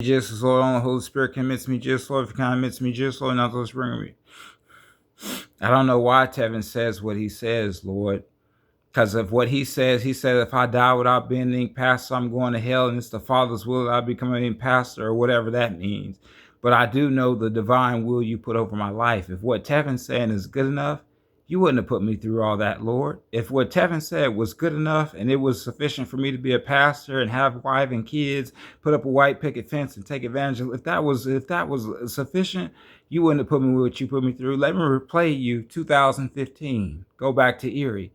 Jesus, Lord, only the Holy Spirit commits me, Jesus, Lord, if you can commits me, Jesus, Lord, not those bring me. I don't know why Tevin says what he says, Lord, because of what he says. He said, if I die without being named pastor, I'm going to hell, and it's the Father's will that I become a named pastor, or whatever that means. But I do know the divine will you put over my life. If what Tevin's saying is good enough, you wouldn't have put me through all that, Lord. If what Tevin said was good enough and it was sufficient for me to be a pastor and have a wife and kids, put up a white picket fence and take advantage of, if that was sufficient, you wouldn't have put me what you put me through. Let me replay you 2015. Go back to Erie.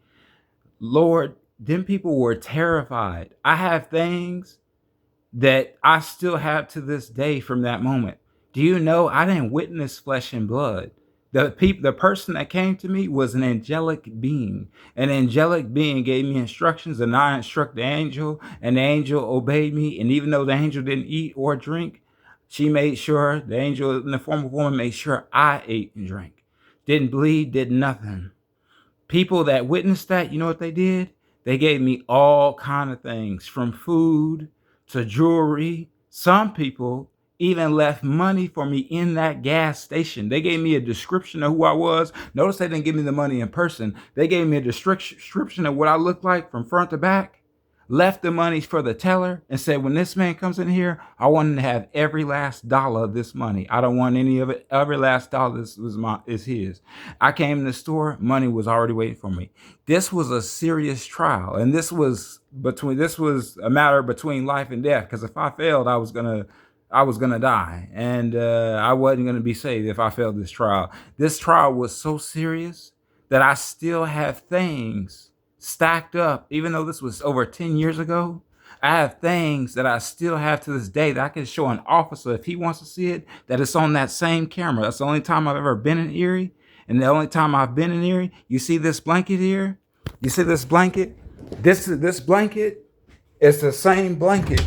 Lord, them people were terrified. I have things that I still have to this day from that moment. Do you know I didn't witness flesh and blood? The person that came to me was an angelic being. An angelic being gave me instructions, and I instruct the angel, and the angel obeyed me. And even though the angel didn't eat or drink, she made sure, the angel in the form of a woman made sure I ate and drank. Didn't bleed, did nothing. People that witnessed that, you know what they did? They gave me all kind of things, from food to jewelry. Some people even left money for me in that gas station. They gave me a description of who I was. Notice they didn't give me the money in person. They gave me a description of what I looked like from front to back, left the money for the teller, and said, when this man comes in here, I want him to have every last dollar of this money. I don't want any of it. Every last dollar is his. I came in the store, money was already waiting for me. This was a serious trial, and this was a matter between life and death, because if I failed, I was gonna die, and I wasn't gonna be saved if I failed this trial. This trial was so serious that I still have things stacked up, even though this was over 10 years ago. I have things that I still have to this day that I can show an officer if he wants to see it, that it's on that same camera. That's the only time I've ever been in Erie. And the only time I've been in Erie, you see this blanket here? You see this blanket? This blanket is the same blanket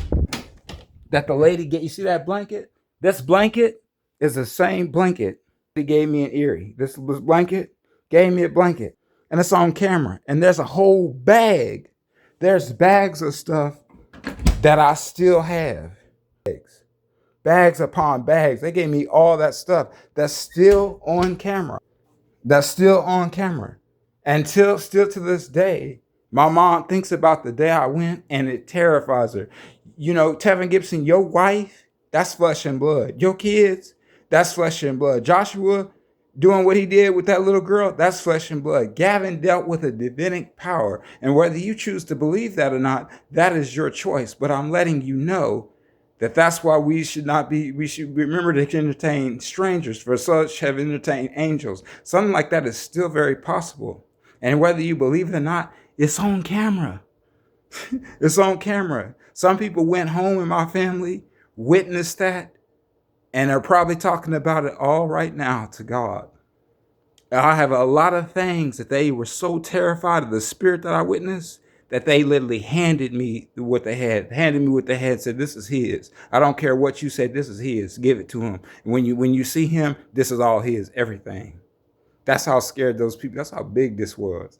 that the lady gave. You see that blanket? This blanket is the same blanket they gave me in Erie. This blanket gave me a blanket, and it's on camera. And there's a whole bag. There's bags of stuff that I still have. Bags upon bags. They gave me all that stuff that's still on camera. That's still on camera. And still to this day, my mom thinks about the day I went, and it terrifies her. You know, Tevin Gibson, your wife, that's flesh and blood. Your kids, that's flesh and blood. Joshua doing what he did with that little girl, that's flesh and blood. Gavin dealt with a divinic power. And whether you choose to believe that or not, that is your choice. But I'm letting you know that that's why we should remember to entertain strangers, for such have entertained angels. Something like that is still very possible. And whether you believe it or not, it's on camera. It's on camera. Some people went home in my family, witnessed that, and are probably talking about it all right now to God. I have a lot of things that they were so terrified of the spirit that I witnessed that they literally handed me what they had, said, this is his. I don't care what you said, this is his. Give it to him. And when you see him, this is all his, everything. That's how scared those people, that's how big this was.